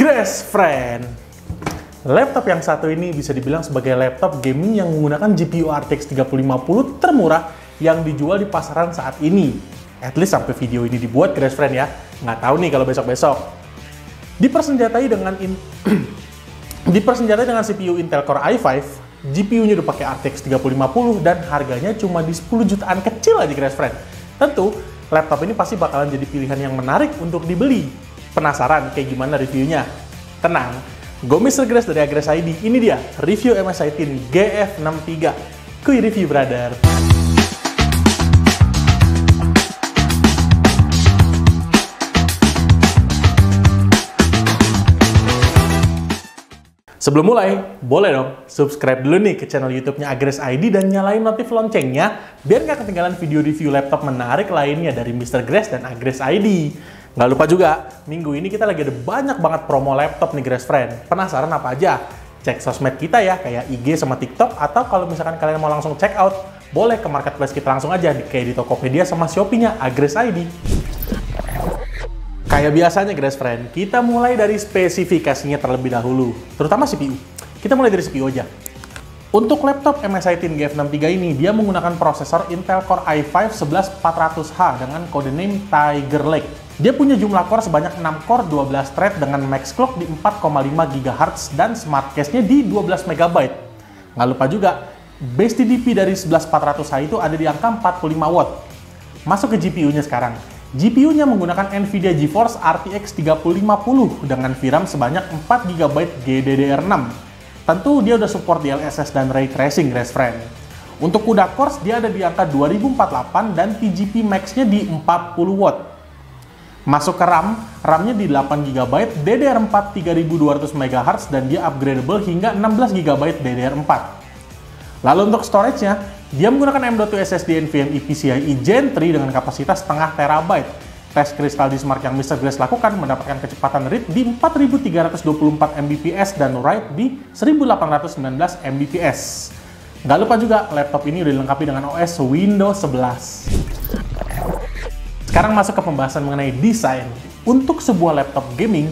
Grace Friend. Laptop yang satu ini bisa dibilang sebagai laptop gaming yang menggunakan GPU RTX 3050 termurah yang dijual di pasaran saat ini. At least sampai video ini dibuat, Grace Friend ya. Nggak tahu nih kalau besok-besok. Dipersenjatai dengan CPU Intel Core i5, GPU-nya udah pakai RTX 3050 dan harganya cuma di 10 jutaan kecil aja, Grace Friend. Tentu, laptop ini pasti bakalan jadi pilihan yang menarik untuk dibeli. Penasaran kayak gimana reviewnya? Tenang, gue Mr. Grace dari Agres ID. Ini dia review MSI Teen GF63. Kuy review, brother. Sebelum mulai, boleh dong subscribe dulu nih ke channel YouTube-nya Agres ID dan nyalain notif loncengnya biar nggak ketinggalan video review laptop menarik lainnya dari Mr. Grace dan Agres ID. Nggak lupa juga, minggu ini kita lagi ada banyak banget promo laptop nih, Grace Friend. Penasaran apa aja? Cek sosmed kita ya, kayak IG sama TikTok, atau kalau misalkan kalian mau langsung check out, boleh ke marketplace kita langsung aja, kayak di Tokopedia sama Shopee-nya Agres ID. Kayak biasanya, Grace Friend, kita mulai dari spesifikasinya terlebih dahulu, terutama CPU. Kita mulai dari CPU aja. Untuk laptop MSI Teen GF63 ini, dia menggunakan prosesor Intel Core i5 11400H dengan codename Tiger Lake. Dia punya jumlah core sebanyak 6 core, 12 thread dengan max clock di 4,5 GHz dan smart cache-nya di 12 MB. Nggak lupa juga, base TDP dari 11400H itu ada di angka 45 watt. Masuk ke GPU-nya sekarang. GPU-nya menggunakan NVIDIA GeForce RTX 3050 dengan VRAM sebanyak 4 GB GDDR6. Tentu dia udah support DLSS dan Ray Tracing, Grace Friend. Untuk CUDA cores dia ada di angka 2048 dan TGP max-nya di 40 watt. Masuk ke RAM, RAM-nya di 8 GB DDR4 3200 MHz dan dia upgradable hingga 16 GB DDR4. Lalu untuk storage-nya, dia menggunakan M.2 SSD NVMe PCIe Gen 3 dengan kapasitas setengah terabyte. Tes kristal di Smart yang Mr. Grace lakukan mendapatkan kecepatan read di 4324 Mbps dan write di 1819 Mbps. Nggak lupa juga, laptop ini udah dilengkapi dengan OS Windows 11. Sekarang masuk ke pembahasan mengenai desain. Untuk sebuah laptop gaming,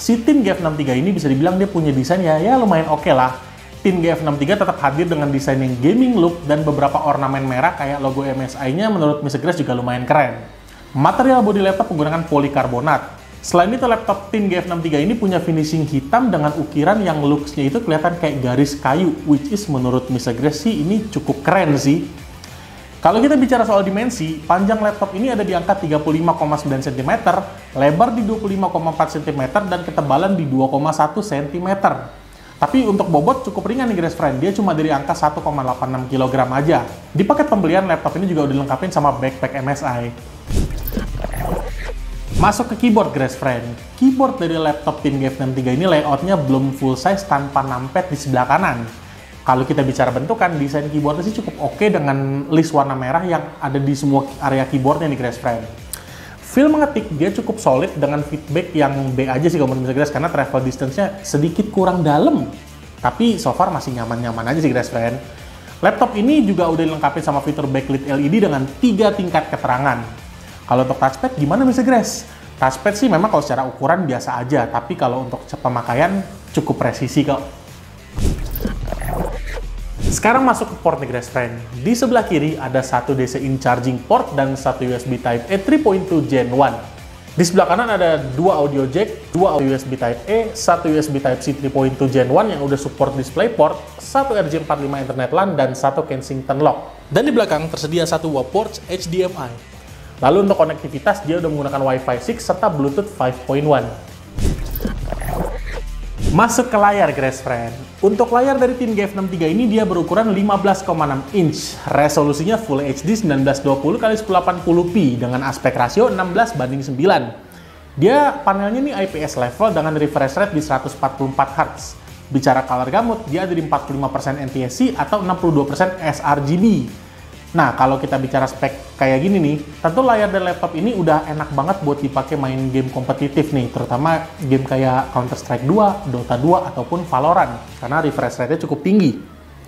si Teen GF63 ini bisa dibilang dia punya desain ya lumayan oke lah. Teen GF63 tetap hadir dengan desain yang gaming look dan beberapa ornamen merah kayak logo MSI-nya menurut Mr. Grace juga lumayan keren. Material bodi laptop menggunakan polikarbonat. Selain itu, laptop Teen GF63 ini punya finishing hitam dengan ukiran yang looks-nya itu kelihatan kayak garis kayu, which is menurut Mr. Grace sih ini cukup keren sih. Kalau kita bicara soal dimensi, panjang laptop ini ada di angka 35,9 cm, lebar di 25,4 cm, dan ketebalan di 2,1 cm. Tapi untuk bobot cukup ringan nih, Grace Friend, dia cuma dari angka 1,86 kg aja. Di paket pembelian, laptop ini juga udah dilengkapin sama backpack MSI. Masuk ke keyboard, Grace Friend. Keyboard dari laptop Teen GF63 ini layoutnya belum full size tanpa numpad di sebelah kanan. Kalau kita bicara bentukan, desain keyboardnya sih cukup oke dengan list warna merah yang ada di semua area keyboardnya nih, Grace Friend. Feel mengetik dia cukup solid dengan feedback yang B aja sih kalau menurut Grace, karena travel distance-nya sedikit kurang dalam. Tapi so far masih nyaman-nyaman aja sih, Grace Friend. Laptop ini juga udah dilengkapi sama fitur backlit LED dengan 3 tingkat keterangan. Kalau untuk touchpad gimana, Mr. Grace? Touchpad sih memang kalau secara ukuran biasa aja, tapi kalau untuk pemakaian cukup presisi kok. Sekarang masuk ke port nih, Grace Friend. Di sebelah kiri ada satu DC in charging port dan satu USB Type-A 3.2 Gen 1. Di sebelah kanan ada 2 audio jack, 2 USB Type-A, 1 USB Type-C 3.2 Gen 1 yang udah support DisplayPort, 1 RJ45 Ethernet LAN, dan 1 Kensington lock. Dan di belakang tersedia 1 buah port HDMI. Lalu untuk konektivitas dia udah menggunakan Wi-Fi 6 serta Bluetooth 5.1. Masuk ke layar, Grace Friend. Untuk layar dari Teen GF63 ini dia berukuran 15,6 inch. Resolusinya Full HD 1920x1080p dengan aspek rasio 16:9. Dia panelnya nih IPS level dengan refresh rate di 144 Hz. Bicara color gamut, dia ada di 45% NTSC atau 62% sRGB. Nah, kalau kita bicara spek kayak gini nih, tentu layar dari laptop ini udah enak banget buat dipakai main game kompetitif nih, terutama game kayak Counter-Strike 2, Dota 2, ataupun Valorant, karena refresh rate-nya cukup tinggi.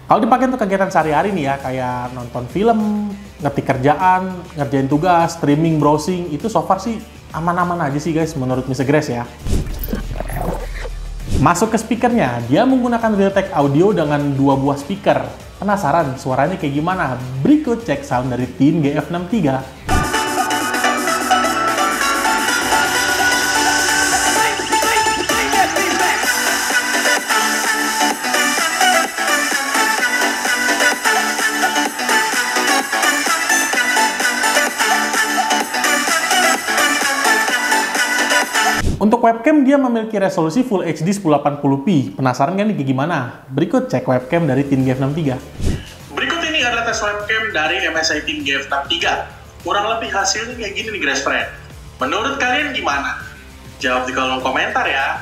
Kalau dipakai untuk kegiatan sehari-hari nih ya, kayak nonton film, ngetik kerjaan, ngerjain tugas, streaming, browsing, itu so far sih aman-aman aja sih guys, menurut Mr. Grace ya. Masuk ke speakernya, dia menggunakan Realtek audio dengan 2 buah speaker. Penasaran suaranya kayak gimana? Berikut cek sound dari Teen GF63. Untuk webcam, dia memiliki resolusi Full HD 1080p. Penasaran kan nih kayak gimana? Berikut cek webcam dari Teen GF63. Berikut ini adalah tes webcam dari MSI Teen GF63. Kurang lebih hasilnya kayak gini nih guys friend. Menurut kalian gimana? Jawab di kolom komentar ya.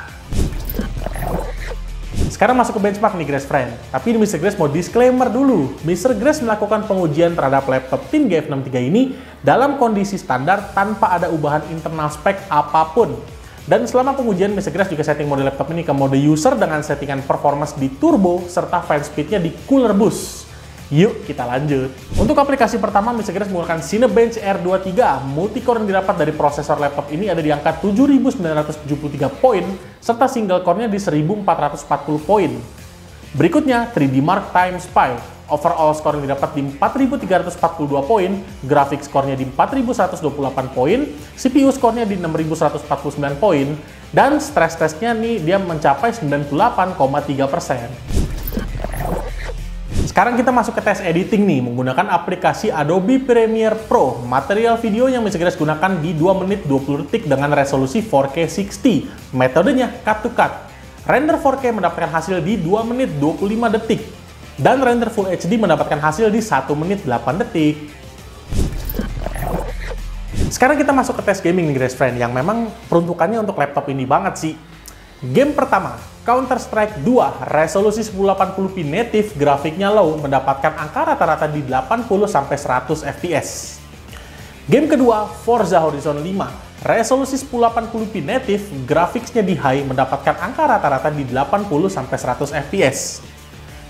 Sekarang masuk ke benchmark nih guys friend. Tapi Mr. Grace mau disclaimer dulu. Mr. Grace melakukan pengujian terhadap laptop Teen GF63 ini dalam kondisi standar tanpa ada ubahan internal spek apapun. Dan selama pengujian, Mr. Grace juga setting mode laptop ini ke mode user dengan settingan performance di turbo serta fan speed-nya di cooler boost. Yuk kita lanjut. Untuk aplikasi pertama, Mr. Grace menggunakan Cinebench R23. Multicore yang didapat dari prosesor laptop ini ada di angka 7.973 poin, serta single core-nya di 1.440 poin. Berikutnya, 3D Mark Time Spy. Overall score yang didapat di 4.342 poin, graphics score-nya di 4.128 poin, CPU score-nya di 6.149 poin, dan stress test-nya nih dia mencapai 98,3%. Sekarang kita masuk ke tes editing nih, menggunakan aplikasi Adobe Premiere Pro. Material video yang Mr. Grace gunakan di 2 menit 20 detik dengan resolusi 4K 60. Metodenya cut to cut. Render 4K mendapatkan hasil di 2 menit 25 detik. Dan render Full HD mendapatkan hasil di 1 menit 8 detik. Sekarang kita masuk ke tes gaming nih guys friend, yang memang peruntukannya untuk laptop ini banget sih. Game pertama, Counter-Strike 2, resolusi 1080p native, grafiknya low, mendapatkan angka rata-rata di 80-100 fps. Game kedua, Forza Horizon 5, resolusi 1080p native, grafiknya di high, mendapatkan angka rata-rata di 80-100 fps.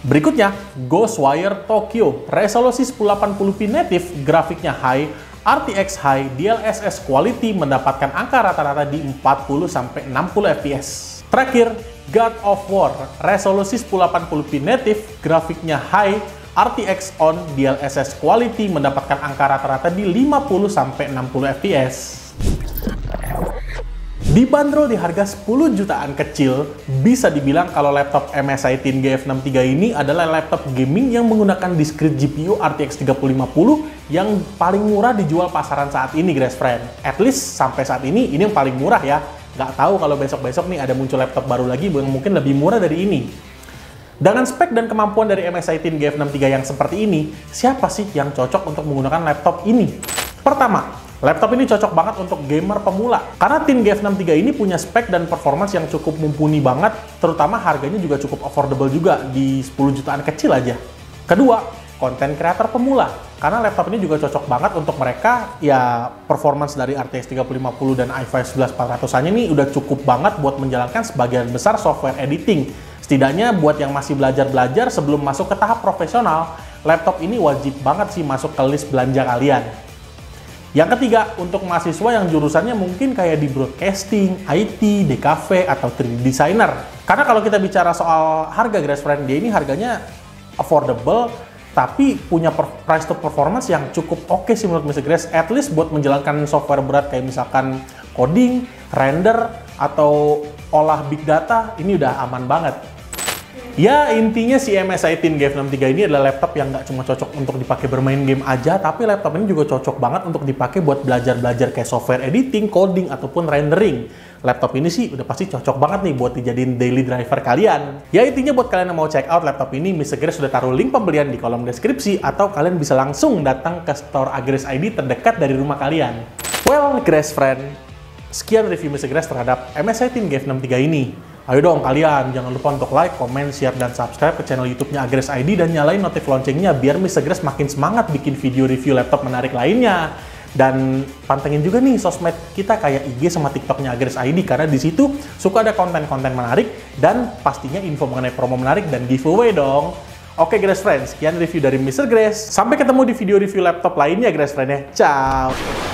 Berikutnya, Ghostwire Tokyo, resolusi 1080p native, grafiknya high, RTX high, DLSS quality, mendapatkan angka rata-rata di 40-60 fps. Terakhir, God of War, resolusi 1080p native, grafiknya high, RTX on, DLSS quality, mendapatkan angka rata-rata di 50-60 fps. Dibanderol di harga 10 jutaan kecil, bisa dibilang kalau laptop MSI Teen GF63 ini adalah laptop gaming yang menggunakan discrete GPU RTX 3050 yang paling murah dijual pasaran saat ini guys friend. At least sampai saat ini yang paling murah ya. Nggak tahu kalau besok-besok nih ada muncul laptop baru lagi yang mungkin lebih murah dari ini. Dengan spek dan kemampuan dari MSI Teen GF63 yang seperti ini, siapa sih yang cocok untuk menggunakan laptop ini? Pertama, laptop ini cocok banget untuk gamer pemula. Karena Teen GF63 ini punya spek dan performance yang cukup mumpuni banget, terutama harganya juga cukup affordable juga, di 10 jutaan kecil aja. Kedua, konten kreator pemula. Karena laptop ini juga cocok banget untuk mereka, ya performance dari RTX 3050 dan i5 11400-nya ini udah cukup banget buat menjalankan sebagian besar software editing. Setidaknya buat yang masih belajar-belajar sebelum masuk ke tahap profesional, laptop ini wajib banget sih masuk ke list belanja kalian. Yang ketiga, untuk mahasiswa yang jurusannya mungkin kayak di broadcasting, IT, DKV, atau 3D designer. Karena kalau kita bicara soal harga guys friend, dia ini harganya affordable, tapi punya price to performance yang cukup oke sih menurut Mr. Grace. At least buat menjalankan software berat kayak misalkan coding, render, atau olah big data, ini udah aman banget. Ya, intinya si MSI Teen GF63 ini adalah laptop yang nggak cuma cocok untuk dipakai bermain game aja, tapi laptop ini juga cocok banget untuk dipakai buat belajar-belajar kayak software editing, coding, ataupun rendering. Laptop ini sih udah pasti cocok banget nih buat dijadiin daily driver kalian. Ya, intinya buat kalian yang mau check out laptop ini, Mr. Grace sudah taruh link pembelian di kolom deskripsi, atau kalian bisa langsung datang ke store Agres ID terdekat dari rumah kalian. Well, Grace friend, sekian review Mr. Grace terhadap MSI Teen GF63 ini. Ayo dong kalian, jangan lupa untuk like, comment, share, dan subscribe ke channel YouTube-nya Agres ID dan nyalain notif loncengnya biar Mr. Grace makin semangat bikin video review laptop menarik lainnya. Dan pantengin juga nih sosmed kita kayak IG sama TikTok-nya Agres ID karena di situ suka ada konten-konten menarik dan pastinya info mengenai promo menarik dan giveaway dong. Oke Grace Friends, sekian review dari Mr. Grace. Sampai ketemu di video review laptop lainnya Grace Friends ya. Ciao!